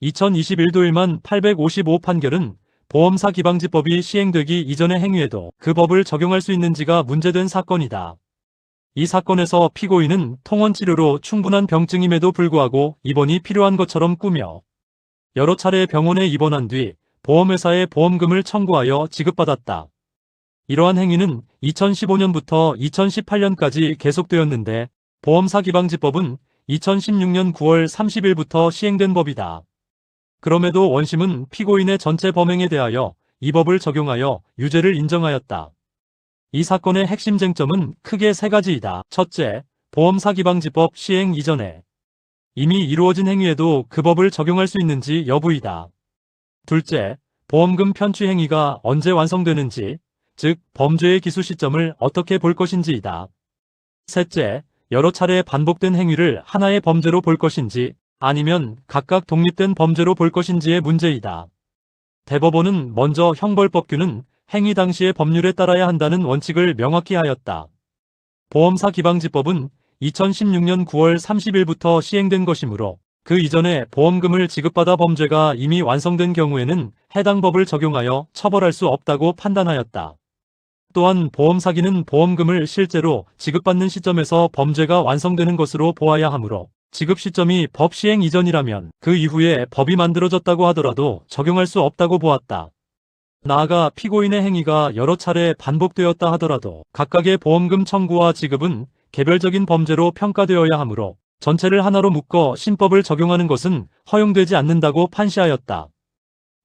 2021도 1만855 판결은 보험사 기방지법이 시행되기 이전의 행위에도 그 법을 적용할 수 있는지가 문제된 사건이다. 이 사건에서 피고인은 통원치료로 충분한 병증임에도 불구하고 입원이 필요한 것처럼 꾸며 여러 차례 병원에 입원한 뒤 보험회사에 보험금을 청구하여 지급받았다. 이러한 행위는 2015년부터 2018년까지 계속되었는데 보험사 기방지법은 2016년 9월 30일부터 시행된 법이다. 그럼에도 원심은 피고인의 전체 범행에 대하여 이 법을 적용하여 유죄를 인정하였다. 이 사건의 핵심 쟁점은 크게 세 가지이다. 첫째, 보험사 기방지법 시행 이전에 이미 이루어진 행위에도 그 법을 적용할 수 있는지 여부이다. 둘째, 보험금 편취 행위가 언제 완성되는지, 즉 범죄의 기수 시점을 어떻게 볼 것인지이다. 셋째, 여러 차례 반복된 행위를 하나의 범죄로 볼 것인지 아니면 각각 독립된 범죄로 볼 것인지의 문제이다. 대법원은 먼저 형벌법규는 행위 당시의 법률에 따라야 한다는 원칙을 명확히 하였다. 보험사 기방지법은 2016년 9월 30일부터 시행된 것이므로 그 이전에 보험금을 지급받아 범죄가 이미 완성된 경우에는 해당 법을 적용하여 처벌할 수 없다고 판단하였다. 또한 보험 사기는 보험금을 실제로 지급받는 시점에서 범죄가 완성되는 것으로 보아야 하므로 지급 시점이 법 시행 이전이라면 그 이후에 법이 만들어졌다고 하더라도 적용할 수 없다고 보았다. 나아가 피고인의 행위가 여러 차례 반복되었다 하더라도 각각의 보험금 청구와 지급은 개별적인 범죄로 평가되어야 하므로 전체를 하나로 묶어 신법을 적용하는 것은 허용되지 않는다고 판시하였다.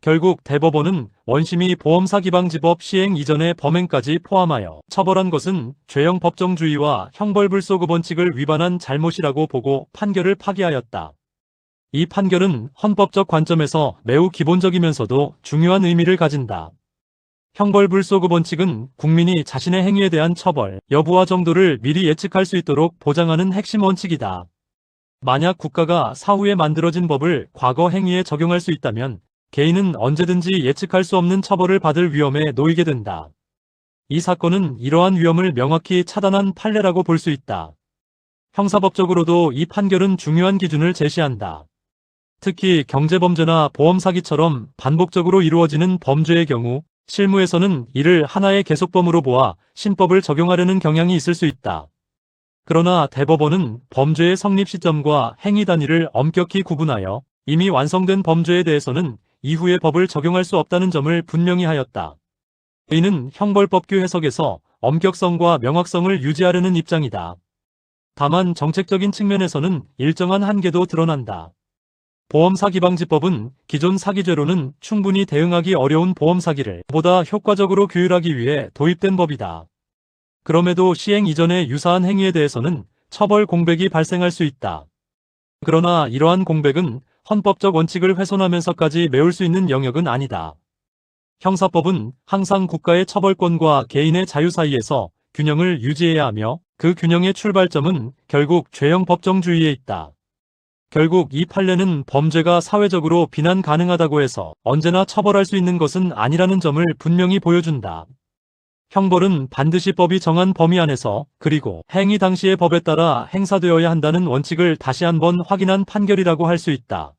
결국 대법원은 원심이 보험사 기방지법 시행 이전의 범행까지 포함하여 처벌한 것은 죄형 법정주의와 형벌불소급 원칙을 위반한 잘못이라고 보고 판결을 파기하였다. 이 판결은 헌법적 관점에서 매우 기본적이면서도 중요한 의미를 가진다. 형벌불소급 원칙은 국민이 자신의 행위에 대한 처벌 여부와 정도를 미리 예측할 수 있도록 보장하는 핵심 원칙이다. 만약 국가가 사후에 만들어진 법을 과거 행위에 적용할 수 있다면 개인은 언제든지 예측할 수 없는 처벌을 받을 위험에 놓이게 된다. 이 사건은 이러한 위험을 명확히 차단한 판례라고 볼 수 있다. 형사법적으로도 이 판결은 중요한 기준을 제시한다. 특히 경제범죄나 보험사기처럼 반복적으로 이루어지는 범죄의 경우 실무에서는 이를 하나의 계속범으로 보아 신법을 적용하려는 경향이 있을 수 있다. 그러나 대법원은 범죄의 성립 시점과 행위 단위를 엄격히 구분하여 이미 완성된 범죄에 대해서는 이후의 법을 적용할 수 없다는 점을 분명히 하였다. 이는 형벌법규 해석에서 엄격성과 명확성을 유지하려는 입장이다. 다만 정책적인 측면에서는 일정한 한계도 드러난다. 보험사 기방지법은 기존 사기죄로는 충분히 대응하기 어려운 보험사기를 보다 효과적으로 규율하기 위해 도입된 법이다. 그럼에도 시행 이전의 유사한 행위에 대해서는 처벌 공백이 발생할 수 있다. 그러나 이러한 공백은 헌법적 원칙을 훼손하면서까지 메울 수 있는 영역은 아니다. 형사법은 항상 국가의 처벌권과 개인의 자유 사이에서 균형을 유지해야 하며 그 균형의 출발점은 결국 죄형 법정주의에 있다. 결국 이 판례는 범죄가 사회적으로 비난 가능하다고 해서 언제나 처벌할 수 있는 것은 아니라는 점을 분명히 보여준다. 형벌은 반드시 법이 정한 범위 안에서 그리고 행위 당시의 법에 따라 행사되어야 한다는 원칙을 다시 한번 확인한 판결이라고 할 수 있다.